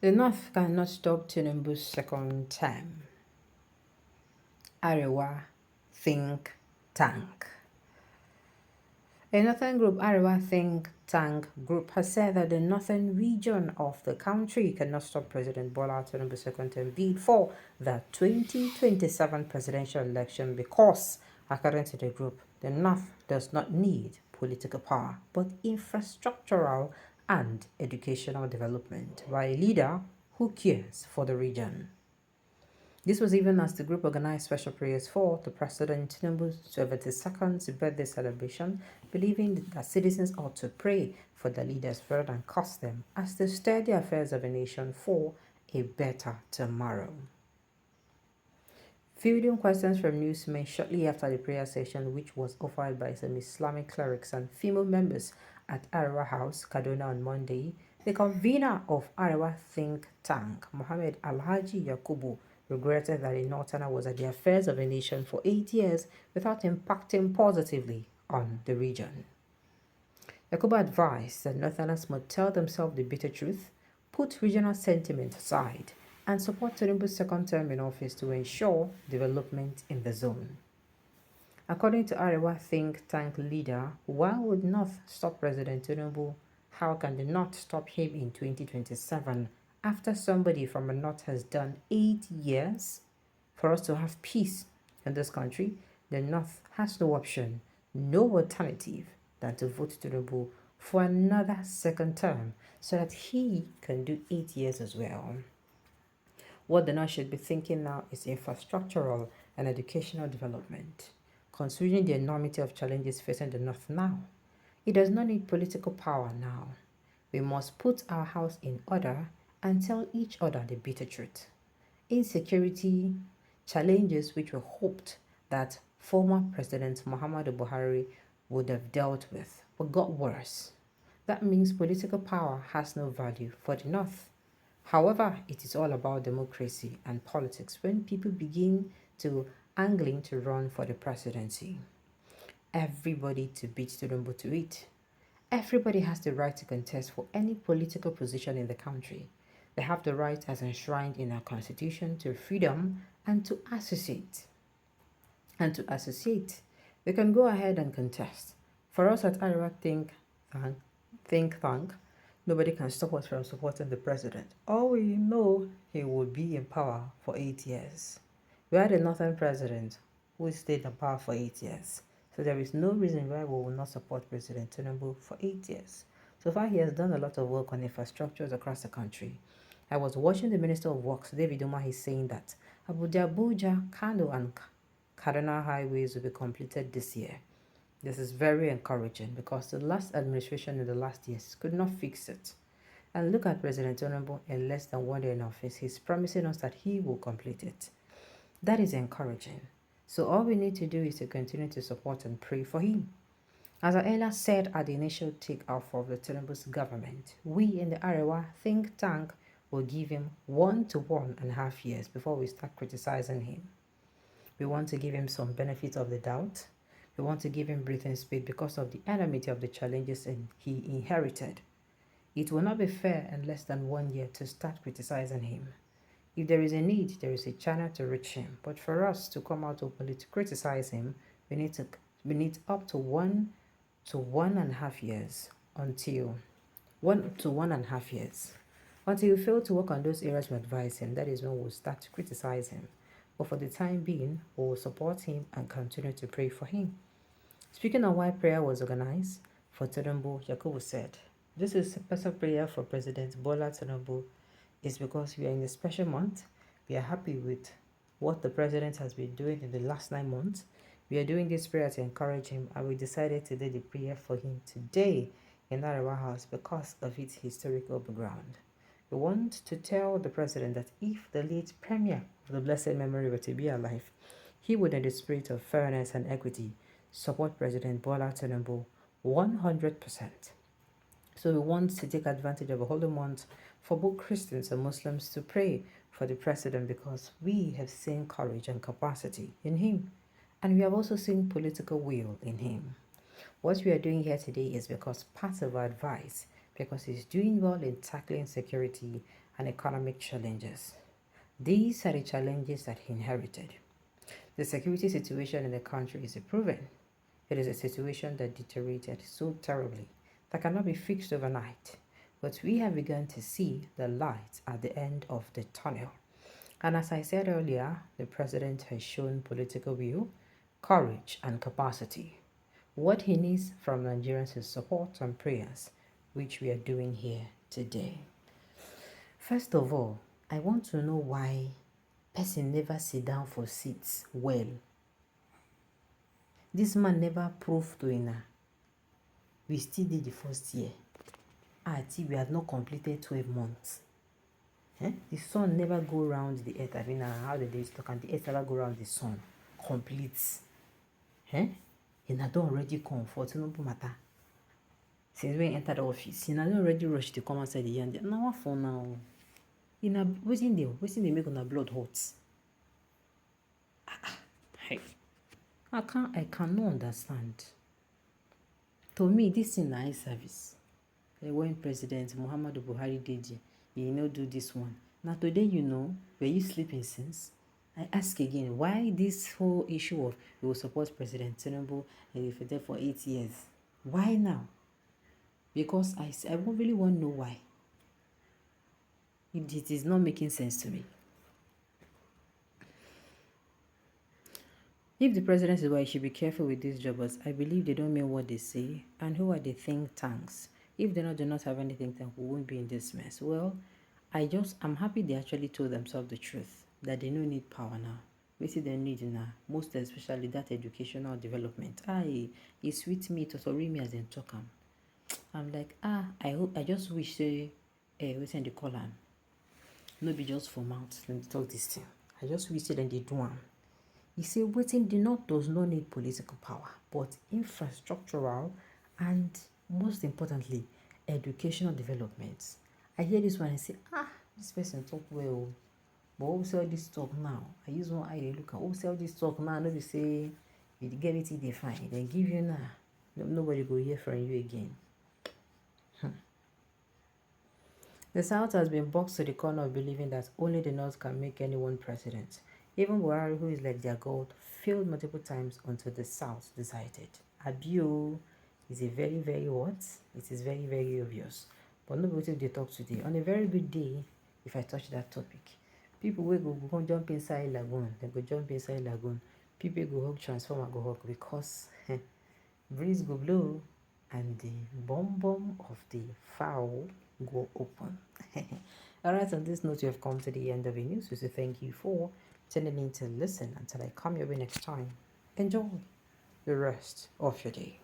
The North cannot stop Tinubu's second term. Arewa Think Tank. A northern group, Arewa Think Tank Group, has said that the northern region of the country cannot stop President Bola Tinubu's second term bid for the 2027 presidential election because, according to the group, the North does not need political power but infrastructural and educational development by a leader who cares for the region. This was even as the group organized special prayers for the President Tinubu's 72nd birthday celebration, believing that citizens ought to pray for the leaders rather than curse them as they steer the affairs of a nation for a better tomorrow. Fielding questions from newsmen shortly after the prayer session, which was offered by some Islamic clerics and female members at Arewa House, Kaduna on Monday, the convener of Arewa Think Tank, Mohammed Alhaji Yakubu, regretted that a northerner was at the affairs of a nation for 8 years without impacting positively on the region. Yakubu advised that northerners must tell themselves the bitter truth, put regional sentiment aside, and support Tinubu's second term in office to ensure development in the zone. According to Arewa think tank leader, why would North stop President Tinubu? How can the North stop him in 2027 after somebody from the North has done 8 years? For us to have peace in this country, the North has no option, no alternative than to vote Tinubu for another second term so that he can do 8 years as well. What the North should be thinking now is infrastructural and educational development. Considering the enormity of challenges facing the North now, it does not need political power now. We must put our house in order and tell each other the bitter truth. Insecurity, challenges which we hoped that former President Muhammad Buhari would have dealt with, but got worse. That means political power has no value for the North. However, it is all about democracy and politics when people begin to angling to run for the presidency. Everybody to beat Tinubu to it. Everybody has the right to contest for any political position in the country. They have the right as enshrined in our constitution to freedom and to associate. They can go ahead and contest. For us at Arewa Think Tank, nobody can stop us from supporting the president. All we know, he will be in power for 8 years. We had a northern president who stayed in power for 8 years. So there is no reason why we will not support President Tinubu for 8 years. So far, he has done a lot of work on infrastructures across the country. I was watching the Minister of Works, David Umahi, saying that Abuja, Kano, and Kaduna highways will be completed this year. This is very encouraging because the last administration in the last years could not fix it. And look at President Tinubu in less than 1 day in office. He's promising us that he will complete it. That is encouraging. So all we need to do is to continue to support and pray for him. As I earlier said at the initial takeoff of the Tinubu's government, we in the Arewa think tank will give him 1 to 1.5 years before we start criticizing him. We want to give him some benefit of the doubt. We want to give him breathing space because of the enormity of the challenges he inherited. It will not be fair in less than 1 year to start criticizing him. If there is a need, there is a channel to reach him. But for us to come out openly to criticize him, we need up to 1 to 1.5 years until 1 to 1.5 years. Until you fail to work on those areas we advise him, that is when we'll start to criticize him. But for the time being, we will support him and continue to pray for him. Speaking of why prayer was organized for Tinubu, Yakubu said, "This is a special prayer for President Bola Tinubu. It's because we are in a special month. We are happy with what the president has been doing in the last 9 months. We are doing this prayer to encourage him, and we decided to do the prayer for him today in Arewa House because of its historical background. We want to tell the president that if the late premier of the blessed memory were to be alive, he would, in the spirit of fairness and equity, support President Bola Tinubu 100%. So we want to take advantage of a holy month for both Christians and Muslims to pray for the president because we have seen courage and capacity in him, and we have also seen political will in him. What we are doing here today is because part of our advice, because he's doing well in tackling security and economic challenges. These are the challenges that he inherited. The security situation in the country is proven. It is a situation that deteriorated so terribly that cannot be fixed overnight. But we have begun to see the light at the end of the tunnel. And as I said earlier, the president has shown political will, courage, and capacity. What he needs from Nigerians is support and prayers, which we are doing here today. First of all, I want to know why person never sit down for seats well. This man never proved to ina. We still did the first year. Till we had not completed 12 months. The sun never go round the earth. I mean, how the days talk, and the earth never go round the sun. Completes. And I don't already come for Tinubu matter. Since we entered the office, I don't already rush to come outside the yard. Now what for now? Waiting they make on the blood hot. I cannot understand. To me, this thing is service. When President Muhammad Buhari did, you do this one. Now today, were you sleeping since? I ask again, why this whole issue of we will support President Tinubu and if there for 8 years? Why now? Because I really want to know why. It is not making sense to me. If the president is why, he should be careful with these jobbers. I believe they don't mean what they say. And who are the think tanks? If they do not have any think tank, we won't be in this mess. Well, I'm happy they actually told themselves the truth, that they don't need power now. We see they need now, most especially that educational development. It's sweet me to sorry me as in talk. I'm like, I just wish we send the call am. No be just for mouth, let me talk this thing. I just wish them they do am. You say waiting does not need political power, but infrastructural and most importantly, educational developments. I hear this one and say, this person talk well, but who sell this talk now? I use one eye look at who sell this talk now. Nobody say you get it, they fine. They give you now. Nobody go hear from you again. The South has been boxed to the corner of believing that only the North can make anyone president. Even Buhari, who is like their god, failed multiple times until the South decided. Abio is a very, very what? It is very, very obvious. But nobody they talk today. On a very good day, if I touch that topic, people will go jump inside lagoon. They go jump inside lagoon. People go hug transformer, go hug because breeze go blow and the bomb of the fowl go open. Alright, on this note, you have come to the end of the news. So thank you for tuning in to listen. Until I come your way next time, enjoy the rest of your day.